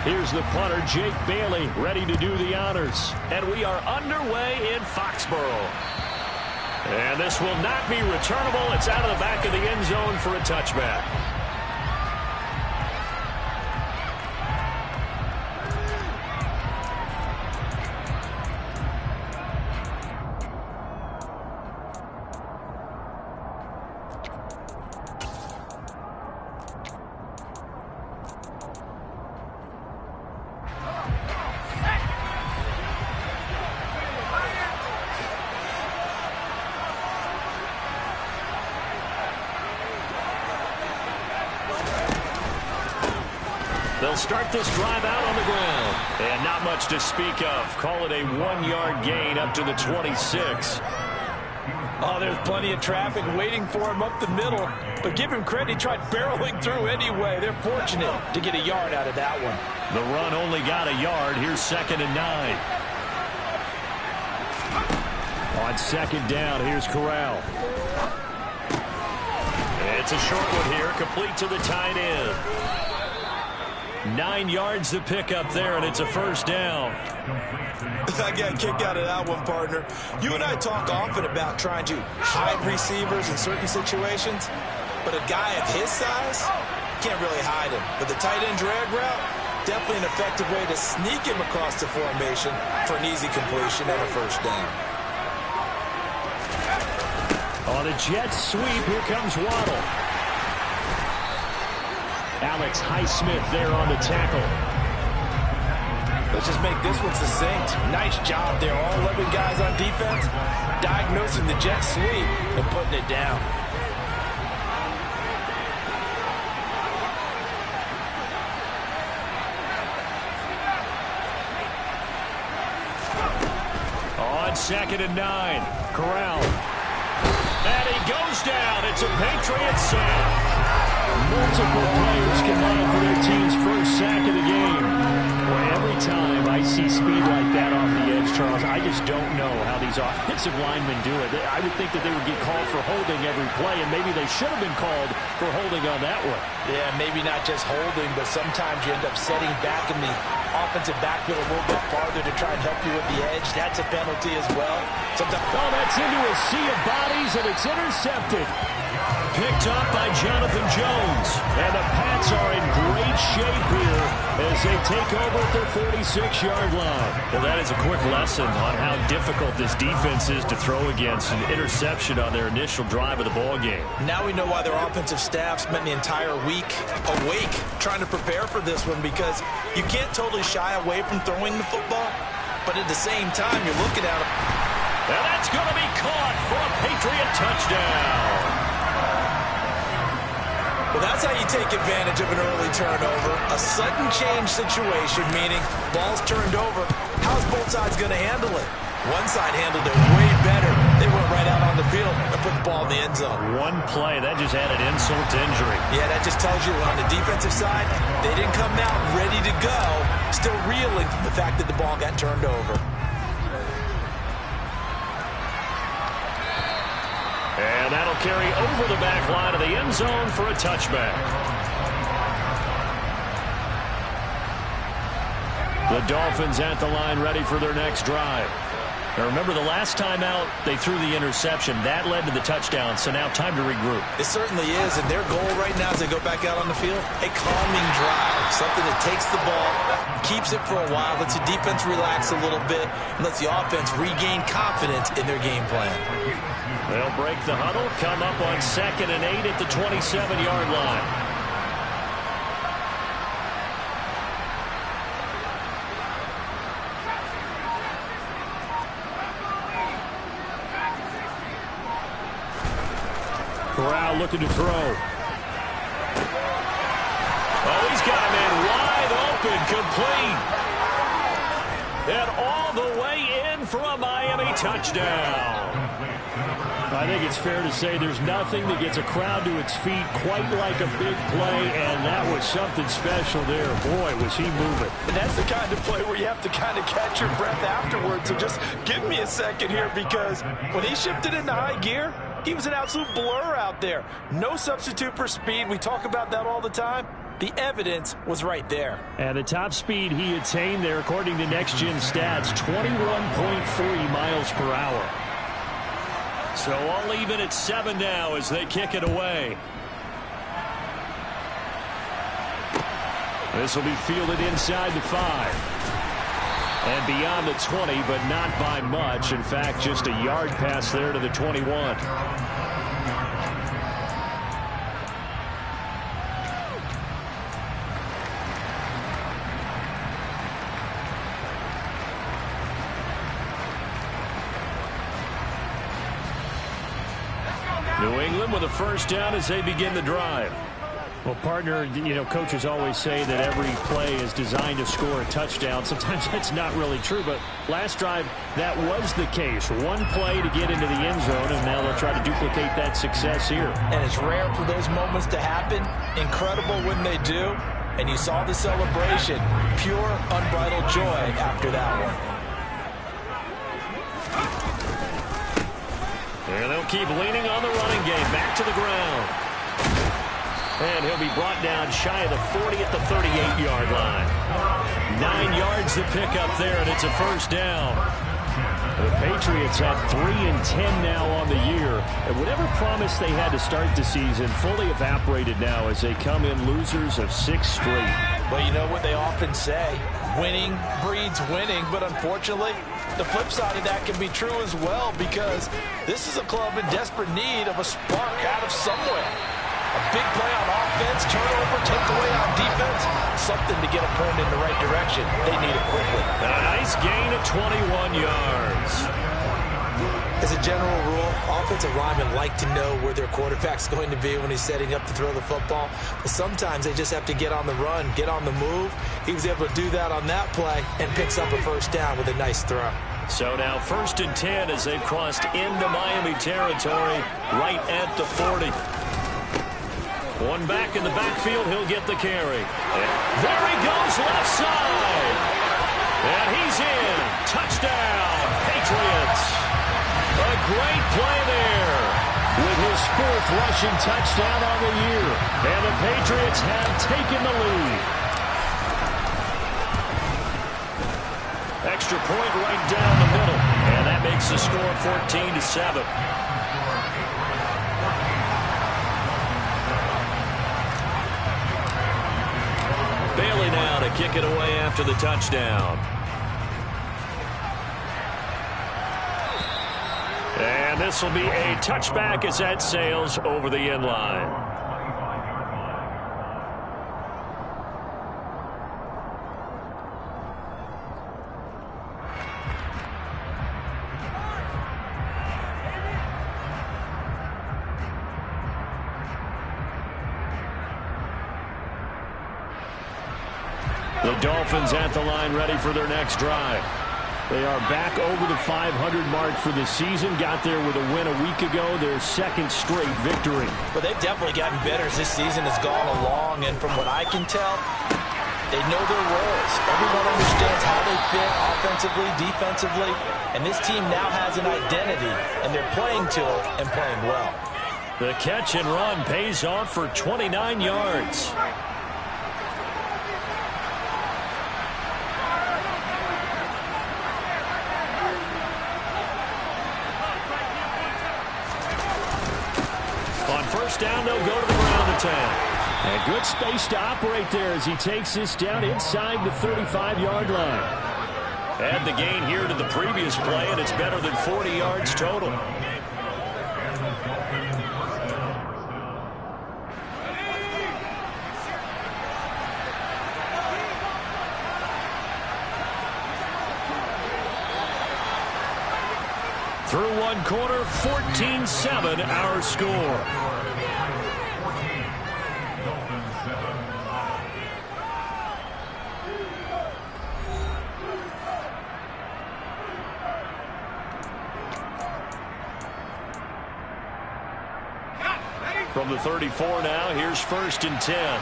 Here's the punter, Jake Bailey, ready to do the honors. And we are underway in Foxborough. And this will not be returnable. It's out of the back of the end zone for a touchback. They'll start this drive out on the ground. And not much to speak of. Call it a 1-yard gain up to the 26. Oh, there's plenty of traffic waiting for him up the middle. But give him credit, he tried barreling through anyway. They're fortunate to get a yard out of that one. The run only got a yard. Here's 2nd and 9. On 2nd down, here's Corral. It's a short one here, complete to the tight end. 9 yards to pick up there, and it's a 1st down. I got a kick out of that one, partner. You and I talk often about trying to hide receivers in certain situations, but a guy of his size, can't really hide him. But the tight end drag route, definitely an effective way to sneak him across the formation for an easy completion and a 1st down. On a jet sweep, here comes Waddle. Alex Highsmith there on the tackle. Let's just make this one succinct. Nice job there. All 11 guys on defense diagnosing the jet sweep and putting it down. On 2nd and 9, Corral. And he goes down. It's a Patriot sack. Multiple players combined for their team's 1st sack of the game. Well, every time I see speed like that off the edge, Charles, I just don't know how these offensive linemen do it. I would think that they would get called for holding every play, and maybe they should have been called for holding on that one. Yeah, maybe not just holding, but sometimes you end up setting back in the offensive backfield a little bit farther to try and help you with the edge. That's a penalty as well. Sometimes that's into a sea of bodies, and it's intercepted. Picked up by Jonathan Jones. And the Pats are in great shape here as they take over at their 46-yard line. Well, that is a quick lesson on how difficult this defense is to throw against. An interception on their initial drive of the ball game. Now we know why their offensive staff spent the entire week awake trying to prepare for this one, because you can't totally shy away from throwing the football, but at the same time, you're looking at it. And that's going to be caught for a Patriot touchdown. Well, that's how you take advantage of an early turnover. A sudden change situation, meaning ball's turned over. How's both sides going to handle it? One side handled it way better. They went right out on the field and put the ball in the end zone. One play, that just added insult to injury. Yeah, that just tells you on the defensive side, they didn't come out ready to go, still reeling from the fact that the ball got turned over. And that'll carry over the back line of the end zone for a touchback. The Dolphins at the line ready for their next drive. Now remember, the last time out, they threw the interception. That led to the touchdown, so now time to regroup. It certainly is, and their goal right now as they go back out on the field, a calming drive, something that takes the ball, keeps it for a while, lets the defense relax a little bit, and lets the offense regain confidence in their game plan. They'll break the huddle, come up on 2nd and 8 at the 27-yard line. Corral looking to throw. Oh, he's got him in wide open, complete. And all the way in for a Miami touchdown. I think it's fair to say there's nothing that gets a crowd to its feet quite like a big play, and that was something special there. Boy, was he moving. And that's the kind of play where you have to kind of catch your breath afterwards. So just give me a second here, because when he shifted into high gear, he was an absolute blur out there. No substitute for speed. We talk about that all the time. The evidence was right there. And the top speed he attained there, according to Next Gen Stats, 21.3 miles per hour. So all even at 7 now as they kick it away. This will be fielded inside the 5. And beyond the 20, but not by much. In fact, just a yard pass there to the 21. New England with a first down as they begin the drive. Well, partner, you know, coaches always say that every play is designed to score a touchdown. Sometimes that's not really true, but last drive, that was the case. One play to get into the end zone, and now they'll try to duplicate that success here. And it's rare for those moments to happen. Incredible when they do. And you saw the celebration. Pure, unbridled joy after that one. And they'll keep leaning on the running game. Back to the ground. And he'll be brought down shy of the 40 at the 38-yard line. 9 yards to pick up there, and it's a first down. The Patriots have 3-10 now on the year. And whatever promise they had to start the season fully evaporated now as they come in losers of 6 straight. Well, you know what they often say, winning breeds winning, but unfortunately, the flip side of that can be true as well, because this is a club in desperate need of a spark out of somewhere. A big play on offense, turnover, takeaway on defense, something to get a point in the right direction. They need it quickly. And a nice gain of 21 yards. As a general rule, offensive linemen like to know where their quarterback's going to be when he's setting up to throw the football. But sometimes they just have to get on the run, get on the move. He was able to do that on that play and picks up a first down with a nice throw. So now 1st and 10 as they've crossed into Miami territory right at the 40. One back in the backfield, he'll get the carry. There he goes, left side. And he's in. Touchdown, Patriots. A great play there with his 4th rushing touchdown on the year. And the Patriots have taken the lead. Extra point right down the middle. And that makes the score 14-7. Bailey now to kick it away after the touchdown. And this will be a touchback as that sails over the end line. The Dolphins at the line ready for their next drive. They are back over the 500 mark for the season. Got there with a win a week ago, their 2nd straight victory. But they've definitely gotten better as this season has gone along. And from what I can tell, they know their roles. Everyone understands how they fit offensively, defensively. And this team now has an identity, and they're playing to it and playing well. The catch and run pays off for 29 yards. First down, they'll go to the ground attack. And good space to operate there as he takes this down inside the 35-yard line. Add the gain here to the previous play, and it's better than 40 yards total. Through one quarter, 14-7 our score. From the 34 now, here's 1st and 10.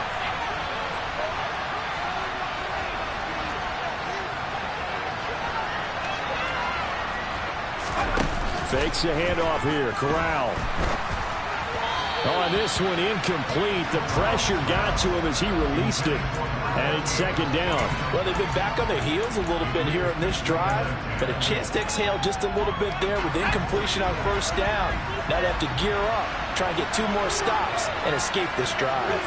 Fakes the handoff here. Corral. On this one, incomplete. The pressure got to him as he released it. And it's second down. Well, they've been back on their heels a little bit here in this drive, but a chance to exhale just a little bit there with incompletion on first down. Now they have to gear up, try and get 2 more stops, and escape this drive.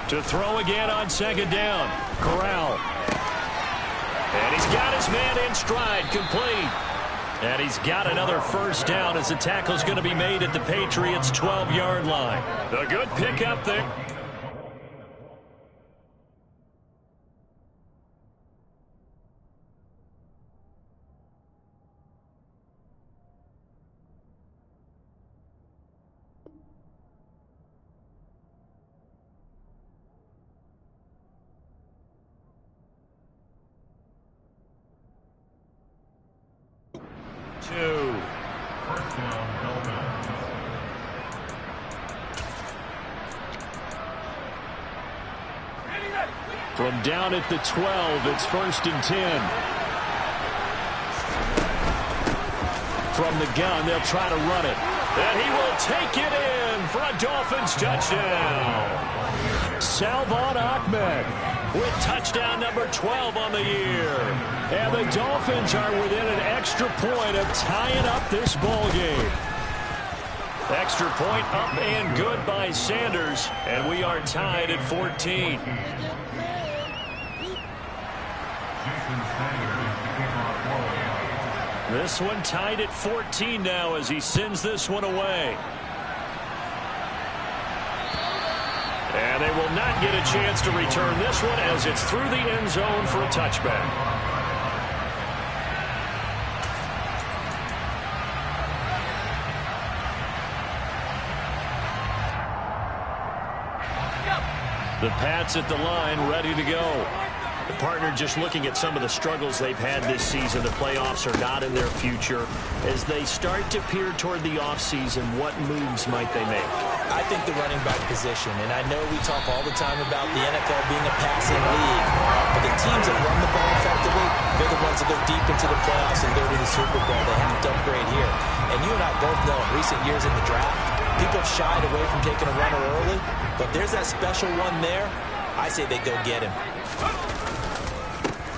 To throw again on second down. Corral. And he's got his man in stride, complete. And he's got another first down as the tackle's going to be made at the Patriots' 12-yard line. A good pickup there. From down at the 12, it's 1st and 10. From the gun, they'll try to run it. And he will take it in for a Dolphins touchdown. Salvon Ahmed with touchdown number 12 on the year. And the Dolphins are within an extra point of tying up this ball game. Extra point up and good by Sanders. And we are tied at 14. This one tied at 14 now as he sends this one away. And they will not get a chance to return this one as it's through the end zone for a touchback. The Pats at the line, ready to go. The partner just looking at some of the struggles they've had this season. The playoffs are not in their future. As they start to peer toward the offseason, what moves might they make? I think the running back position, and I know we talk all the time about the NFL being a passing league, but the teams that run the ball effectively, they're the ones that go deep into the playoffs and go to the Super Bowl. They have to upgrade here. And you and I both know in recent years in the draft, people have shied away from taking a runner early, but there's that special one there. I say they go get him.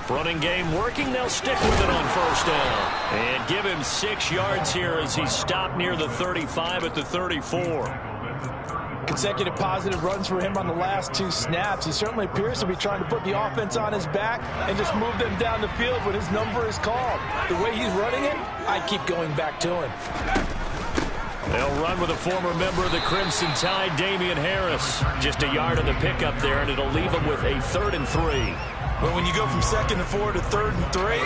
Running game working. They'll stick with it on first down. And give him 6 yards here as he stopped near the 35 at the 34. Consecutive positive runs for him on the last 2 snaps. He certainly appears to be trying to put the offense on his back and just move them down the field when his number is called. The way he's running it, I keep going back to him. They'll run with a former member of the Crimson Tide, Damian Harris. Just a yard on the pickup there, and it'll leave him with a 3rd and 3. But when you go from 2nd and 4 to 3rd and 3,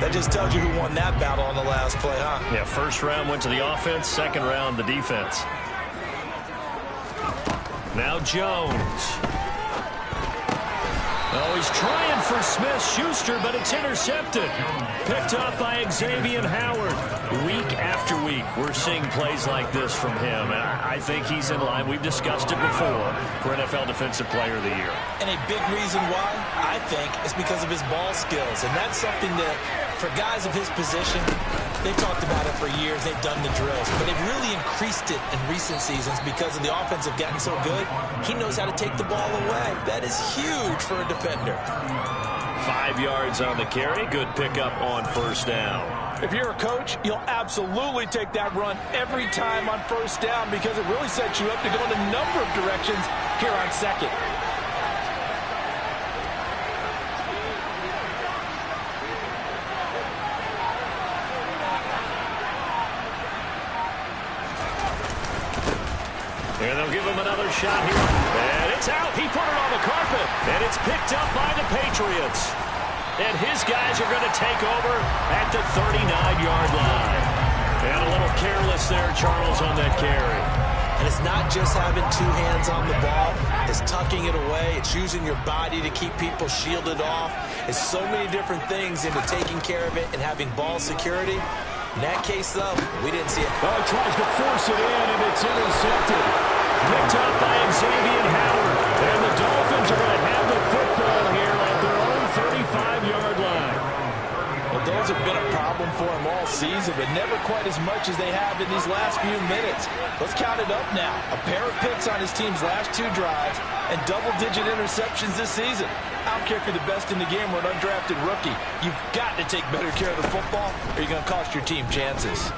that just tells you who won that battle on the last play, huh? Yeah, first round went to the offense, second round the defense. Now Jones. Oh, he's trying for Smith-Schuster, but it's intercepted. Picked up by Xavier Howard. Week after week, we're seeing plays like this from him. And I think he's in line. We've discussed it before for NFL Defensive Player of the Year. And a big reason why, I think, is because of his ball skills. And that's something that, for guys of his position, they've talked about it for years. They've done the drills. But they've really increased it in recent seasons because of the offense have gotten so good. He knows how to take the ball away. That is huge for a defender. 5 yards on the carry. Good pickup on first down. If you're a coach, you'll absolutely take that run every time on first down because it really sets you up to go in a number of directions here on second. And they'll give him another shot here. And it's out. He put it on the carpet. And it's picked up by the Patriots. And his guys are going to take over at the 39-yard line. And a little careless there, Charles, on that carry. And it's not just having 2 hands on the ball. It's tucking it away. It's using your body to keep people shielded off. It's so many different things into taking care of it and having ball security. In that case, though, we didn't see it. Oh, he tries to force it in, and it's intercepted. Picked up by Xavier Howard. And the Dolphins are going to have the football here at their own 35-yard line. Well, those have been a problem for him all season, but never quite as much as they have in these last few minutes. Let's count it up now. A pair of picks on his team's last 2 drives and double-digit interceptions this season. I don't care if you're the best in the game or an undrafted rookie. You've got to take better care of the football or you're going to cost your team chances.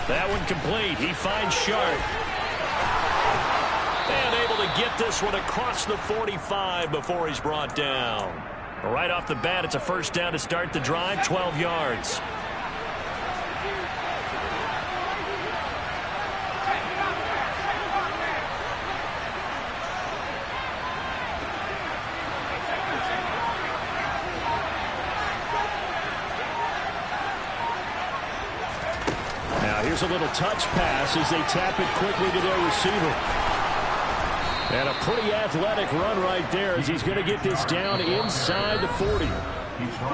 That one complete. He finds Sharp. And able to get this one across the 45 before he's brought down. Right off the bat, it's a first down to start the drive, 12 yards. Now here's a little touch pass as they tap it quickly to their receiver. And a pretty athletic run right there as he's going to get this down inside the 40.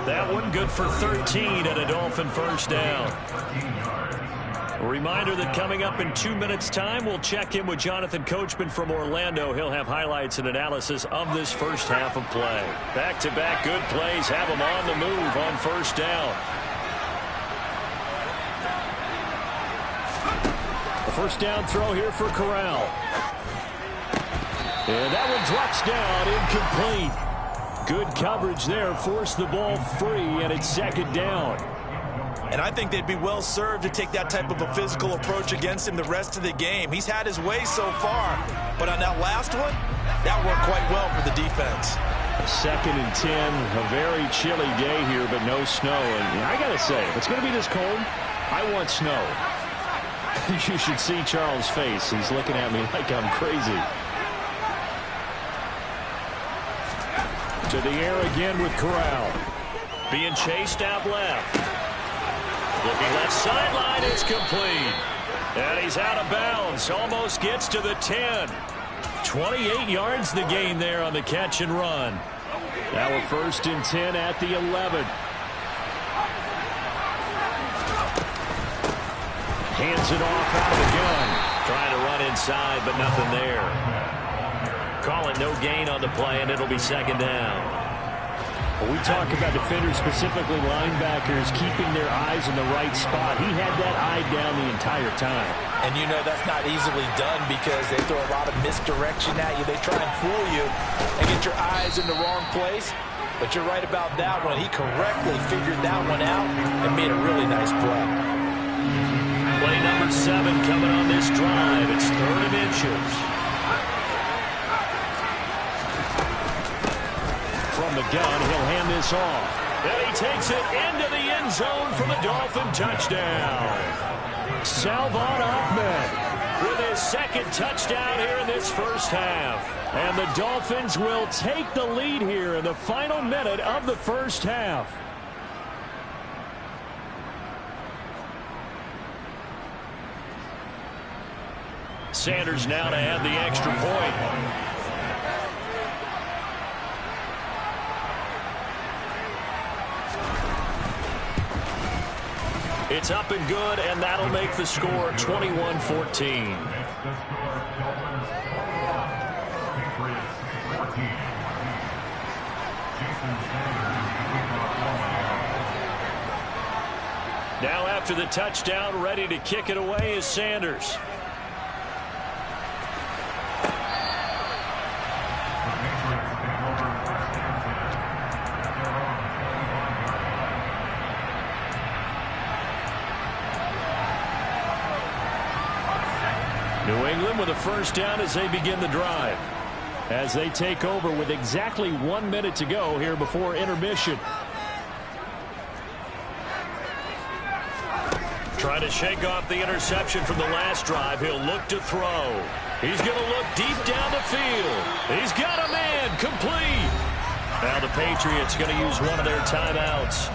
That one good for 13 and a Dolphin first down. A reminder that coming up in 2 minutes' time, we'll check in with Jonathan Coachman from Orlando. He'll have highlights and analysis of this first half of play. Back-to-back good plays have him on the move on first down. The first down throw here for Corral. And that one drops down, incomplete. Good coverage there, forced the ball free, and it's second down. And I think they'd be well served to take that type of a physical approach against him the rest of the game. He's had his way so far, but on that last one, that worked quite well for the defense. Second and 10, a very chilly day here, but no snow. And I got to say, if it's going to be this cold, I want snow. You should see Charles' face. He's looking at me like I'm crazy. To the air again with Corral. Being chased out left. Looking left sideline, it's complete. And he's out of bounds. Almost gets to the 10. 28 yards the gain there on the catch and run. Now we're first and 10 at the 11. Hands it off out of the gun. Trying to run inside, but nothing there. Call it no gain on the play, and it'll be second down. When we talk about defenders, specifically linebackers, keeping their eyes in the right spot, he had that eye down the entire time. And you know that's not easily done because they throw a lot of misdirection at you. They try and fool you and get your eyes in the wrong place. But you're right about that one. He correctly figured that one out and made a really nice play. Play number 7 coming on this drive. It's 3rd and inches. From the gun, he'll hand this off. And he takes it into the end zone for the Dolphin touchdown. Salvon Ahmed with his second touchdown here in this first half. And the Dolphins will take the lead here in the final minute of the first half. Sanders now to add the extra point. It's up and good, and that'll make the score 21-14. Now after the touchdown, ready to kick it away is Sanders. New England with a first down as they begin the drive. As they take over with exactly 1 minute to go here before intermission. Trying to shake off the interception from the last drive. He'll look to throw. He's going to look deep down the field. He's got a man complete. Now the Patriots going to use one of their timeouts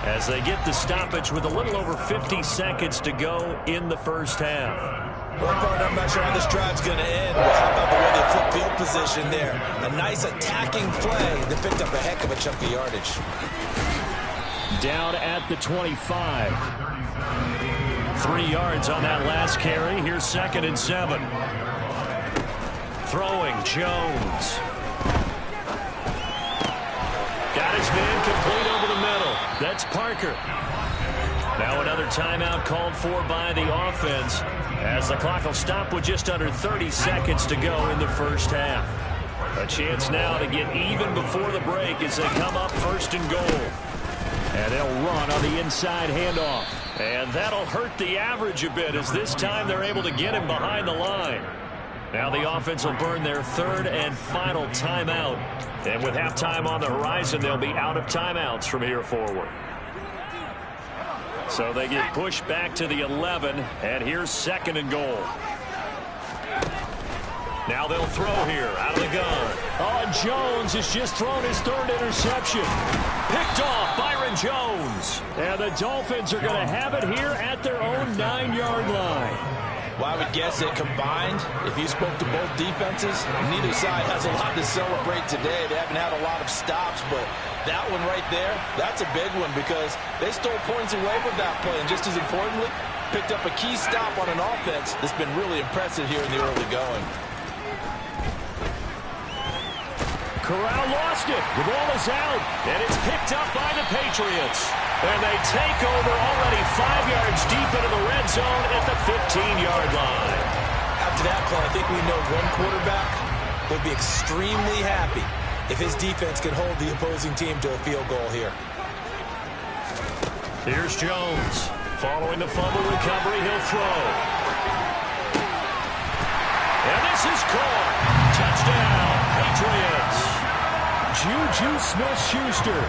as they get the stoppage with a little over 50 seconds to go in the first half. Well, partner, I'm not sure how this drive's going to end, but how about the way they flip field position there? A nice attacking play that picked up a heck of a chunk of yardage. down at the 25. 3 yards on that last carry. Here's 2nd and 7. Throwing, Jones. Got his man complete over the middle. That's Parker. Now another timeout called for by the offense, as the clock will stop with just under 30 seconds to go in the first half. A chance now to get even before the break as they come up 1st and goal. And they'll run on the inside handoff. And that'll hurt the average a bit, as this time they're able to get him behind the line. Now the offense will burn their 3rd and final timeout. And with halftime on the horizon, they'll be out of timeouts from here forward. So they get pushed back to the 11, and here's 2nd and goal. Now they'll throw here out of the gun. Oh, and Jones has just thrown his 3rd interception. Picked off Byron Jones. And the Dolphins are going to have it here at their own 9-yard line. Well, I would guess that combined, if you spoke to both defenses, neither side has a lot to celebrate today. They haven't had a lot of stops, but that one right there, that's a big one because they stole points away with that play. And just as importantly, picked up a key stop on an offense that's been really impressive here in the early going. Corral lost it. The ball is out, and it's picked up by the Patriots. And they take over already 5 yards deep into the red zone at the 15-yard line. After that play, I think we know one quarterback would be extremely happy if his defense can hold the opposing team to a field goal here. Here's Jones. Following the fumble recovery, he'll throw. And this is caught. Touchdown, Patriots. Juju Smith-Schuster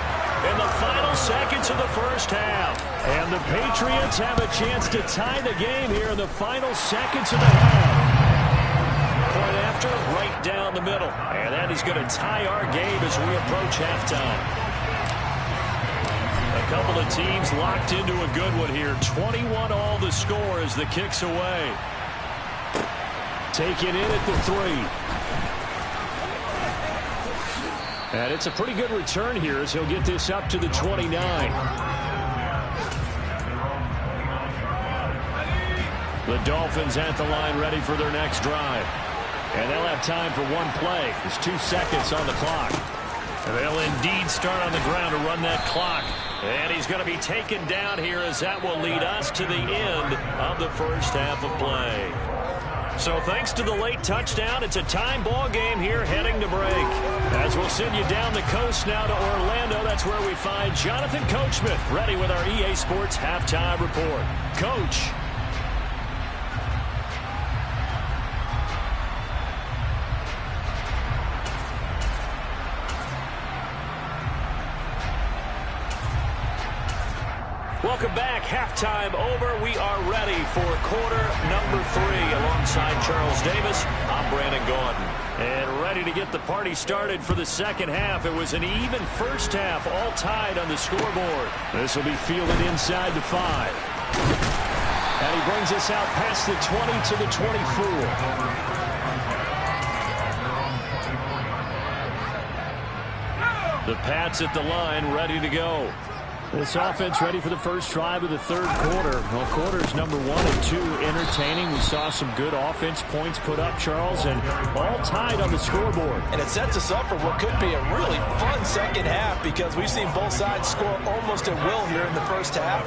in the final seconds of the first half. And the Patriots have a chance to tie the game here in the final seconds of the half. Point after, right down the middle. And that is going to tie our game as we approach halftime. A couple of teams locked into a good one here. 21 all the score as the kick's away. Taken in at the 3. And it's a pretty good return here as he'll get this up to the 29. The Dolphins at the line ready for their next drive. And they'll have time for one play. There's 2 seconds on the clock. And they'll indeed start on the ground to run that clock. And he's going to be taken down here as that will lead us to the end of the first half of play. So thanks to the late touchdown, it's a time ball game here heading to break. As we'll send you down the coast now to Orlando, that's where we find Jonathan Coachman ready with our EA Sports Halftime Report. Coach. Welcome back. Halftime over. We are ready for quarter number 3. Alongside Charles Davis, I'm Brandon Gaudin. And ready to get the party started for the second half. It was an even first half, all tied on the scoreboard. This will be fielded inside the 5. And he brings us out past the 20 to the 24. The Pats at the line, ready to go. This offense ready for the first drive of the third quarter. Well, quarters number 1 and 2 entertaining. We saw some good offense points put up, Charles, and all tied on the scoreboard. And it sets us up for what could be a really fun second half because we've seen both sides score almost at will here in the first half.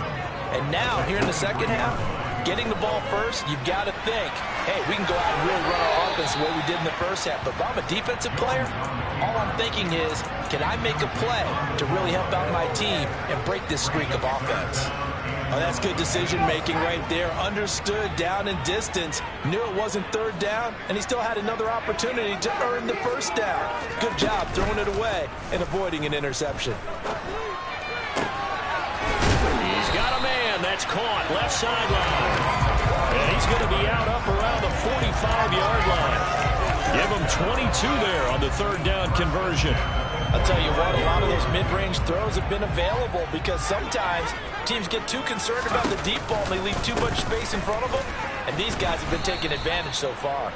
And now, here in the second half, getting the ball first, you've got to think, hey, we can go out and really run our offense the way we did in the first half. But if I'm a defensive player, all I'm thinking is, can I make a play to really help out my team and break this streak of offense? Oh, that's good decision-making right there. Understood down and distance. Knew it wasn't third down, and he still had another opportunity to earn the first down. Good job throwing it away and avoiding an interception. He's got a man. That's caught. Left sideline. And he's going to be out up around the 45-yard line. Give him 22 there on the third down conversion. I'll tell you what, a lot of those mid-range throws have been available because sometimes teams get too concerned about the deep ball and they leave too much space in front of them, and these guys have been taking advantage so far.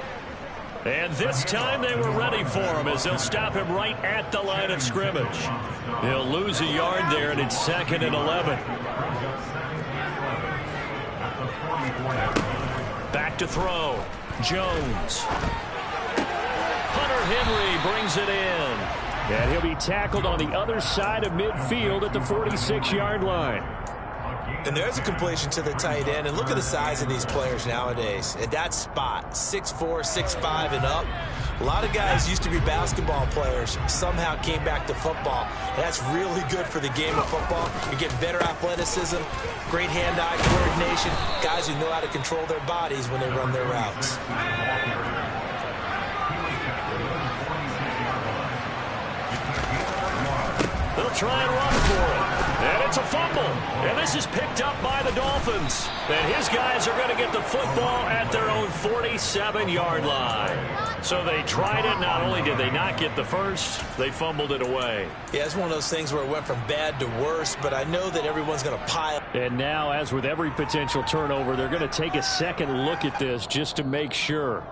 And this time they were ready for him as they'll stop him right at the line of scrimmage. He'll lose a yard there, and it's 2nd and 11. Back to throw. Jones. Hunter Henry brings it in. And he'll be tackled on the other side of midfield at the 46-yard line. And there's a completion to the tight end. And look at the size of these players nowadays. At that spot, 6'4", 6'5", and up. A lot of guys used to be basketball players, somehow came back to football. And that's really good for the game of football. You're getting better athleticism, great hand-eye coordination, guys who know how to control their bodies when they run their routes. They'll try and run for it. And it's a fumble. And this is picked up by the Dolphins. And his guys are going to get the football at their own 47-yard line. So they tried it. Not only did they not get the first, they fumbled it away. Yeah, it's one of those things where it went from bad to worse, but I know that everyone's going to pile. And now, as with every potential turnover, they're going to take a second look at this just to make sure.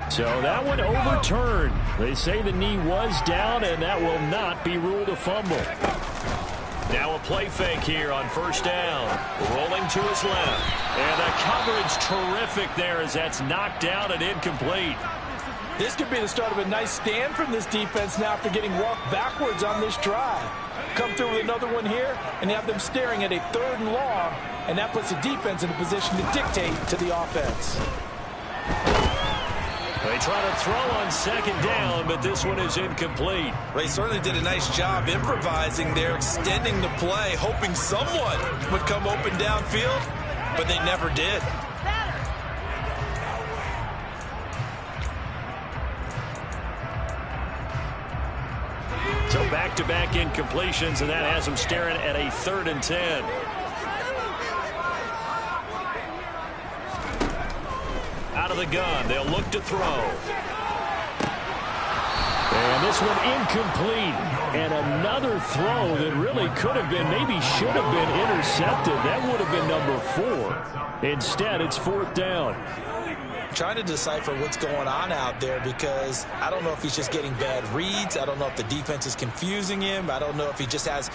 So that one overturned. They say the knee was down, and that will not be ruled a fumble. Now a play fake here on first down. Rolling to his left. And the coverage terrific there as that's knocked down and incomplete. This could be the start of a nice stand from this defense now after getting walked backwards on this drive. Come through with another one here, and you have them staring at a 3rd and long, and that puts the defense in a position to dictate to the offense. They try to throw on 2nd down, but this one is incomplete. They certainly did a nice job improvising there, extending the play, hoping someone would come open downfield, but they never did. So back-to-back incompletions, and that has them staring at a 3rd and 10. Out of the gun, they'll look to throw. And this one incomplete. And another throw that really could have been, maybe should have been intercepted. That would have been number 4. Instead, it's 4th down. Trying to decipher what's going on out there because I don't know if he's just getting bad reads. I don't know if the defense is confusing him. I don't know if he just has,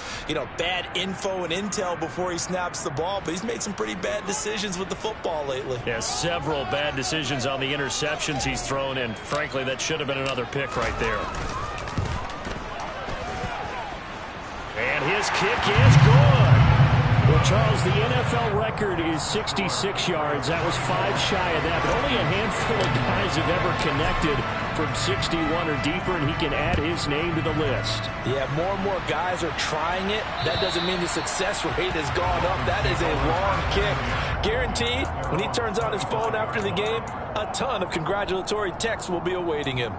bad info and intel before he snaps the ball. But he's made some pretty bad decisions with the football lately. Yeah, several bad decisions on the interceptions he's thrown, and frankly, that should have been another pick right there. And his kick is good. Well, Charles, the NFL record is 66 yards. That was 5 shy of that, but only a handful of guys have ever connected from 61 or deeper, and he can add his name to the list. Yeah, more and more guys are trying it. That doesn't mean the success rate has gone up. That is a long kick. Guaranteed, when he turns on his phone after the game, a ton of congratulatory texts will be awaiting him.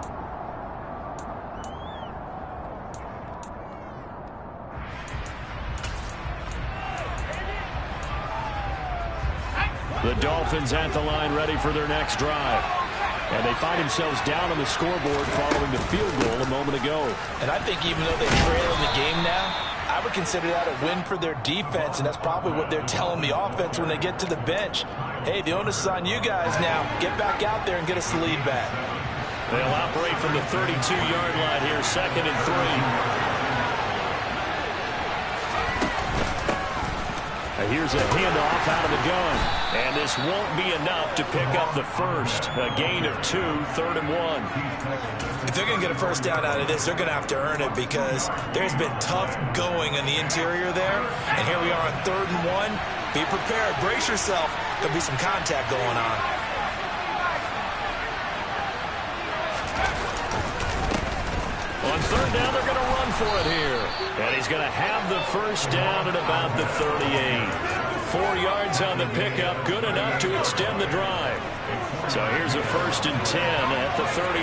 The Dolphins at the line ready for their next drive. And they find themselves down on the scoreboard following the field goal a moment ago. And I think even though they trail in the game now, I would consider that a win for their defense, and that's probably what they're telling the offense when they get to the bench. Hey, the onus is on you guys now. Get back out there and get us the lead back. They'll operate from the 32-yard line here, 2nd and 3. Here's a handoff out of the gun. And this won't be enough to pick up the first. A gain of 2, 3rd and 1. If they're going to get a first down out of this, they're going to have to earn it because there's been tough going in the interior there. And here we are on 3rd and 1. Be prepared. Brace yourself. There'll be some contact going on. On 3rd down, they're going to run for it here. And he's going to have the first down at about the 38. 4 yards on the pickup, good enough to extend the drive. So here's a 1st and 10 at the 38.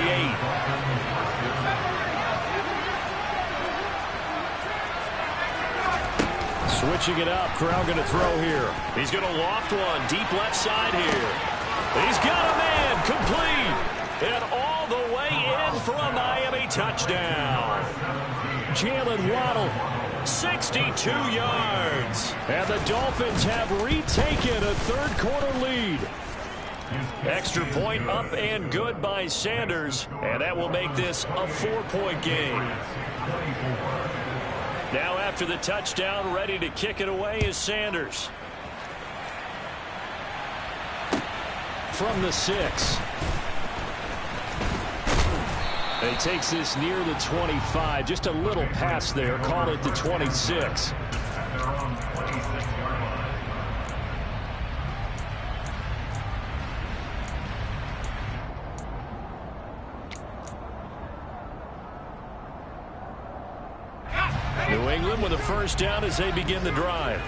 Switching it up, Corral going to throw here. He's going to loft one, deep left side here. He's got a man, complete. And all the way in for a Miami touchdown. Jalen Waddle 62 yards. And the Dolphins have retaken a third-quarter lead. Extra point up and good by Sanders, and that will make this a 4-point game. Now after the touchdown, ready to kick it away is Sanders. From the 6. He takes this near the 25. Just a little pass there. Call it the 26. New England with a first down as they begin the drive.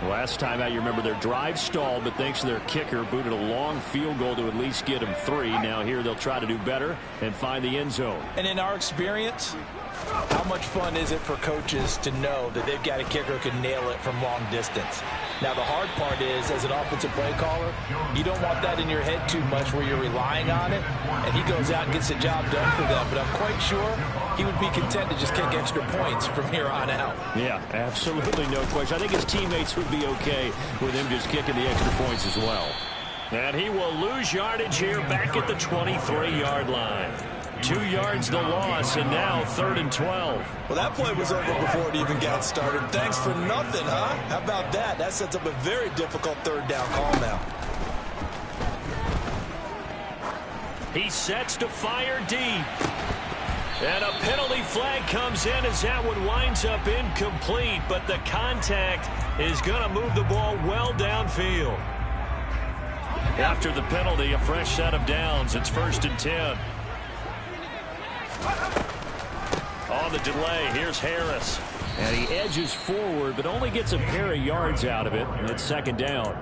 Last time out, you remember their drive stalled, but thanks to their kicker, booted a long field goal to at least get them 3. Now here they'll try to do better and find the end zone. And in our experience, how much fun is it for coaches to know that they've got a kicker who can nail it from long distance? Now, the hard part is, as an offensive play caller, you don't want that in your head too much where you're relying on it, and he goes out and gets the job done for them. But I'm quite sure he would be content to just kick extra points from here on out. Yeah, absolutely no question. I think his teammates would be okay with him just kicking the extra points as well. And he will lose yardage here back at the 23-yard line. 2 yards the loss, and now 3rd and 12. Well, that play was over before it even got started. Thanks for nothing, huh? How about that? That sets up a very difficult third down call now. He sets to fire deep. And a penalty flag comes in as that one winds up incomplete, but the contact is going to move the ball well downfield. After the penalty, a fresh set of downs. It's 1st and 10. On the delay, here's Harris. And he edges forward, but only gets a pair of yards out of it, and it's 2nd down.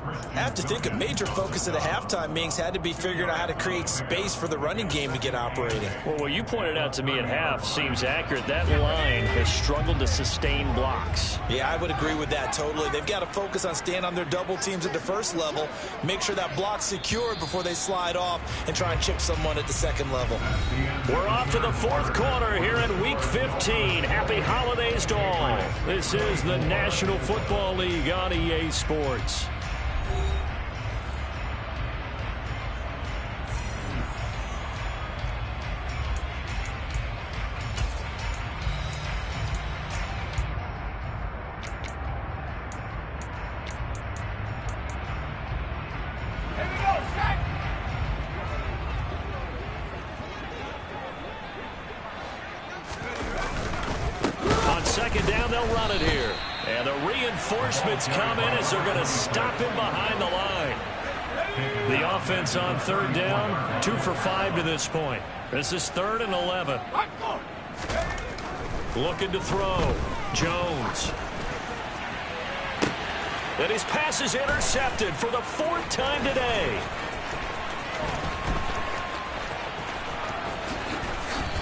I have to think a major focus of the halftime meetings had to be figuring out how to create space for the running game to get operating. Well, what you pointed out to me at half seems accurate. That line has struggled to sustain blocks. Yeah, I would agree with that totally. They've got to focus on staying on their double teams at the first level, make sure that block's secured before they slide off and try and chip someone at the 2nd level. We're off to the 4th quarter here in Week 15. Happy holidays to all. This is the National Football League on EA Sports. Reinforcements come in as they're going to stop him behind the line. The offense on 3rd down, 2 for 5 to this point. This is 3rd and 11. Looking to throw. Jones. And his pass is intercepted for the 4th time today.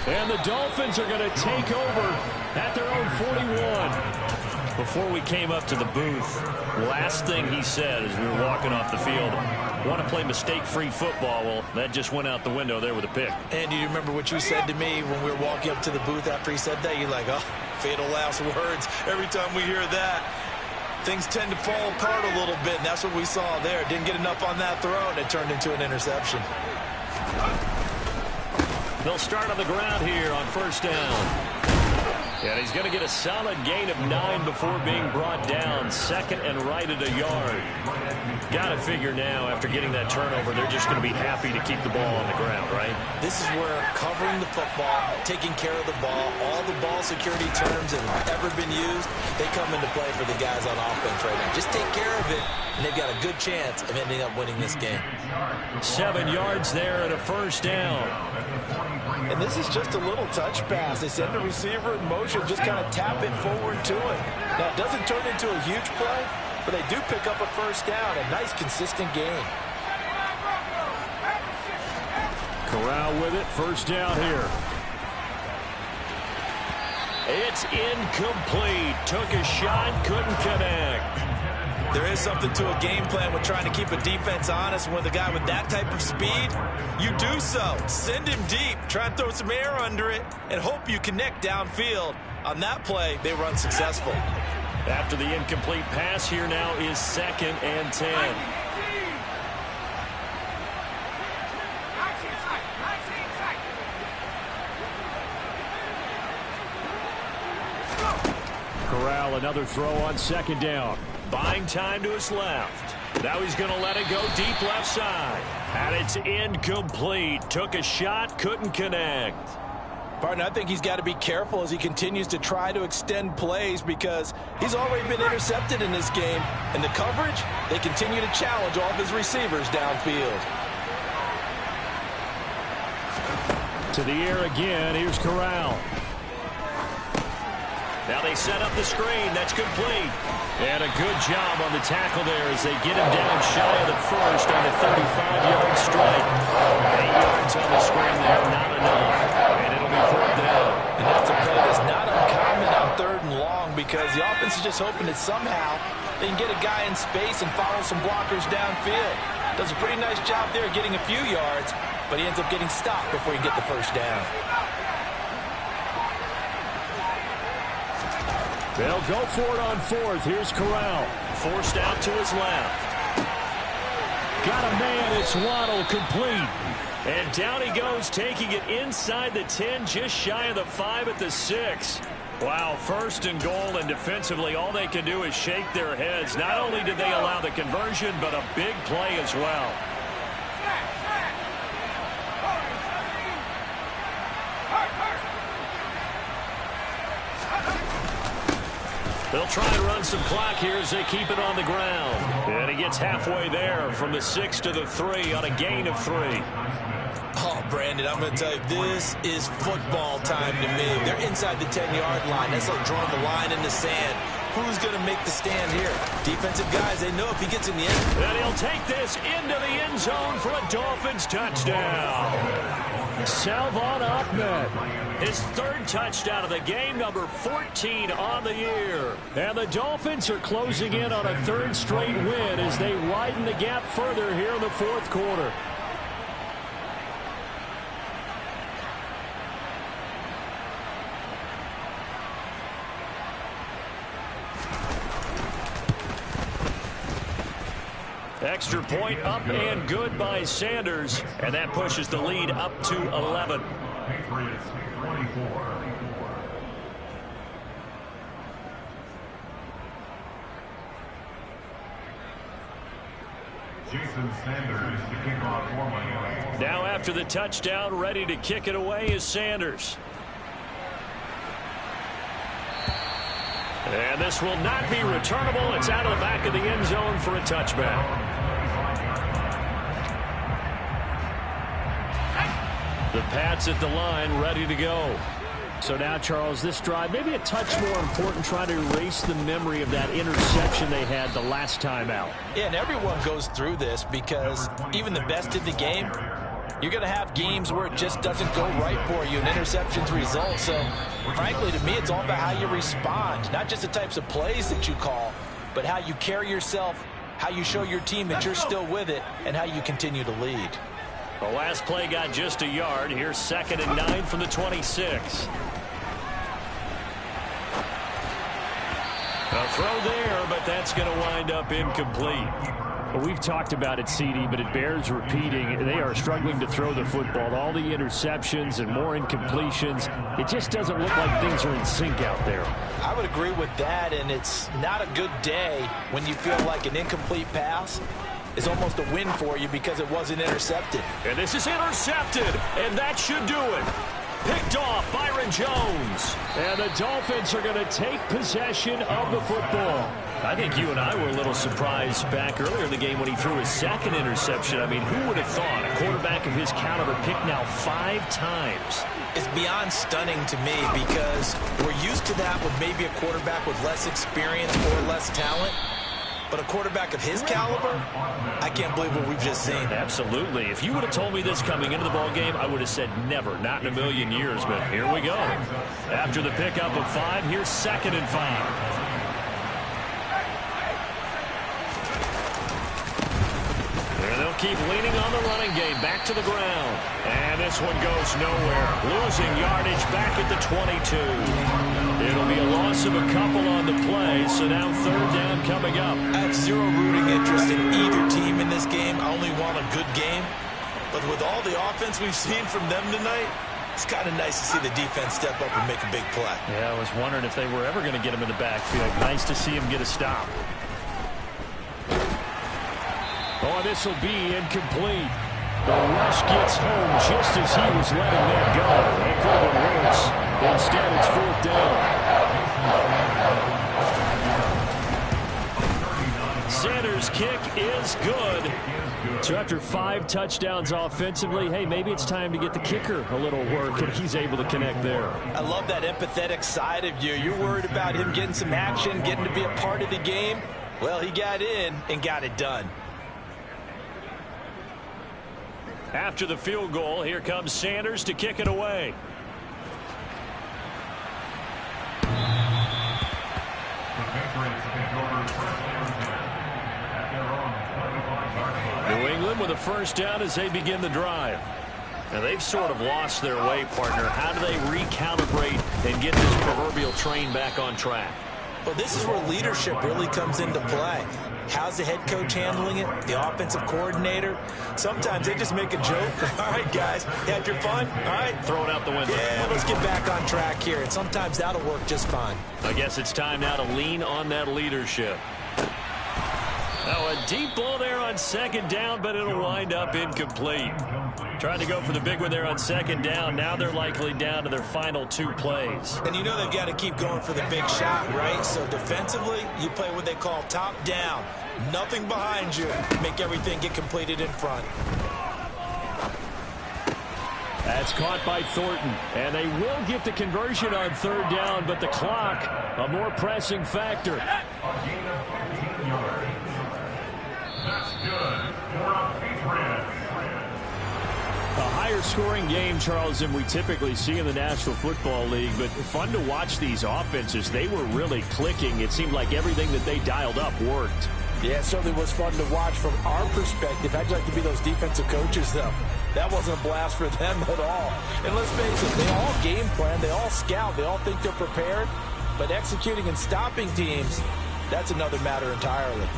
And the Dolphins are going to take over at their own 41. Before we came up to the booth, last thing he said as we were walking off the field, want to play mistake-free football. Well, that just went out the window there with a pick. And do you remember what you said to me when we were walking up to the booth after he said that? You're like, oh, fatal last words. Every time we hear that, things tend to fall apart a little bit, and that's what we saw there. Didn't get enough on that throw, and it turned into an interception. They'll start on the ground here on 1st down. And he's going to get a solid gain of 9 before being brought down. 2nd and right at a yard. Got to figure now, after getting that turnover, they're just going to be happy to keep the ball on the ground, right? This is where covering the football, taking care of the ball, all the ball security terms that have ever been used, they come into play for the guys on offense right now. Just take care of it, and they've got a good chance of ending up winning this game. 7 yards there and a 1st down. And this is just a little touch pass. They send the receiver in motion, just kind of tap it forward to him. Now, it doesn't turn into a huge play, but they do pick up a 1st down. A nice, consistent gain. Corral with it. 1st down here. It's incomplete. Took a shot, couldn't connect. There is something to a game plan with trying to keep a defense honest. When the guy with that type of speed, you do so. Send him deep, try and throw some air under it, and hope you connect downfield. On that play, they were unsuccessful. After the incomplete pass, here now is 2nd and 10. Corral, another throw on 2nd down. Buying time to his left. Now he's going to let it go deep left side. And it's incomplete. Took a shot, couldn't connect. Partner, I think he's got to be careful as he continues to try to extend plays because he's already been intercepted in this game. And the coverage, they continue to challenge all of his receivers downfield. To the air again. Here's Corral. Now they set up the screen. That's complete. And a good job on the tackle there as they get him down shy of the first on the 35-yard strike. 8 yards on the screen there, not enough. And it'll be 4th down. And that's a play that's not uncommon on 3rd and long because the offense is just hoping that somehow they can get a guy in space and follow some blockers downfield. Does a pretty nice job there getting a few yards, but he ends up getting stopped before he can get the first down. They'll go for it on 4th. Here's Corral. Forced out to his left. Got a man. It's Waddle, complete. And down he goes, taking it inside the 10, just shy of the 5 at the 6. Wow, 1st and goal, and defensively all they can do is shake their heads. Not only did they allow the conversion, but a big play as well. They'll try and run some clock here as they keep it on the ground. And he gets halfway there from the 6 to the 3 on a gain of 3. Oh, Brandon, I'm going to tell you, this is football time to me. They're inside the 10-yard line. That's like drawing the line in the sand. Who's going to make the stand here? Defensive guys, they know if he gets in the end. And he'll take this into the end zone for a Dolphins touchdown. Salvon Ahmed, his 3rd touchdown of the game, number 14 on the year. And the Dolphins are closing in on a 3rd straight win as they widen the gap further here in the 4th quarter. Extra point up and good by Sanders. And that pushes the lead up to 11. Patriots 24. Jason Sanders to kick off for Miami. Now after the touchdown, ready to kick it away is Sanders. And this will not be returnable. It's out of the back of the end zone for a touchback. The Pats at the line, ready to go. So now, Charles, this drive, maybe a touch more important, trying to erase the memory of that interception they had the last time out. Yeah, and everyone goes through this because even the best in the game, you're going to have games where it just doesn't go right for you and interceptions result. So, frankly, to me, it's all about how you respond, not just the types of plays that you call, but how you carry yourself, how you show your team that you're still with it, and how you continue to lead. The last play got just a yard. Here's 2nd and 9 from the 26. A throw there, but that's going to wind up incomplete. Well, we've talked about it, CD, but it bears repeating. They are struggling to throw the football. All the interceptions and more incompletions. It just doesn't look like things are in sync out there. I would agree with that, and it's not a good day when you feel like an incomplete pass is almost a win for you because it wasn't intercepted. And this is intercepted, and that should do it. Picked off Byron Jones. And the Dolphins are going to take possession of the football. I think you and I were a little surprised back earlier in the game when he threw his 2nd interception. I mean, who would have thought a quarterback of his caliber picked now 5 times? It's beyond stunning to me because we're used to that with maybe a quarterback with less experience or less talent. But a quarterback of his caliber, I can't believe what we've just seen. Absolutely. If you would have told me this coming into the ball game, I would have said never, not in a million years. But here we go. After the pickup of 5, here's 2nd and 5. They'll keep leaning on the running game. Back to the ground. And this one goes nowhere. Losing yardage back at the 22. It'll be a loss of a couple on the play, so now third down coming up. I have zero rooting interest in either team in this game. I only want a good game. But with all the offense we've seen from them tonight, it's kind of nice to see the defense step up and make a big play. Yeah, I was wondering if they were ever going to get him in the backfield. Nice to see him get a stop. Oh, this will be incomplete. The rush gets home just as he was letting that go. It could have been worse. Instead, it's fourth down. Sanders' kick is good. So after 5 touchdowns offensively, hey, maybe it's time to get the kicker a little work, and he's able to connect there. I love that empathetic side of you. You're worried about him getting some action, getting to be a part of the game. Well, he got in and got it done. After the field goal, here comes Sanders to kick it away. New England with a first down as they begin the drive. Now they've sort of lost their way, partner. How do they recalibrate and get this proverbial train back on track? Well, this is where leadership really comes into play. How's the head coach handling it? The offensive coordinator? Sometimes they just make a joke. All right, guys, had your fun? All right. Throw it out the window. Yeah, let's get back on track here. And sometimes that'll work just fine. I guess it's time now to lean on that leadership. Now a deep ball there on second down, but it'll wind up incomplete. Trying to go for the big one there on second down. Now they're likely down to their final 2 plays. And you know they've got to keep going for the big shot, right? So defensively, you play what they call top down. Nothing behind you. Make everything get completed in front. That's caught by Thornton. And they will get the conversion on third down, but the clock, a more pressing factor. That's good for a Patriots. A higher scoring game, Charles, than we typically see in the National Football League, but fun to watch these offenses. They were really clicking. It seemed like everything that they dialed up worked. Yeah, it certainly was fun to watch from our perspective. How'd you like to be those defensive coaches, though? That wasn't a blast for them at all. And let's face it, they all game plan, they all scout, they all think they're prepared, but executing and stopping teams, that's another matter entirely.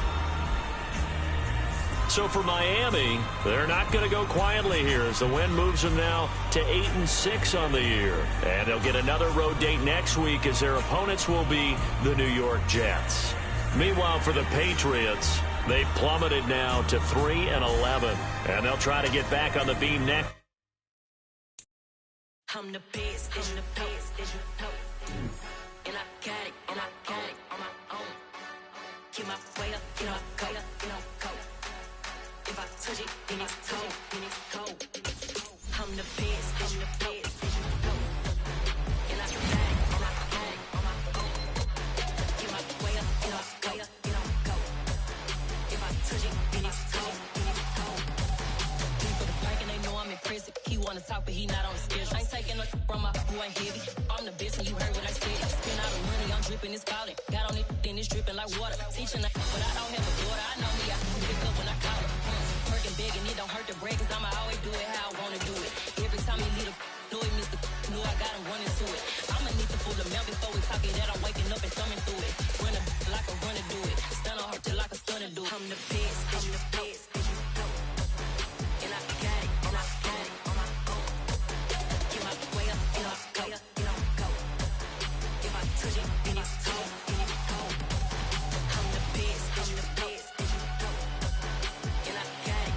So for Miami, they're not going to go quietly here as the win moves them now to 8-6 on the year. And they'll get another road date next week as their opponents will be the New York Jets. Meanwhile, for the Patriots, they've plummeted now to 3-11. And they'll try to get back on the beam next. I'm the best, and I got it, on my own. Get my way up, go. If I touch it, then it's cold, I'm the best, and I got it, on my own. Get my way up, go. If I touch it, then it's cold, Leave for the park and they know I'm impressive. He wanna talk, but he not on the schedule. I ain't taking a from my boy heavy. I'm the best, and you heard what I said. Spend all the money, I'm dripping, it's falling. Got on it, then it's dripping like water. Teaching, but I don't have a daughter. I know me, I can pick up when I call it. Working big and it don't hurt to break, cause I'ma always do it how I wanna do it. Every time he lead a know it, Mr. Know I got him running to it. I'ma need to pull the mail before we talk it that I'm waking up and thumbing through it. Run a like a runner do it.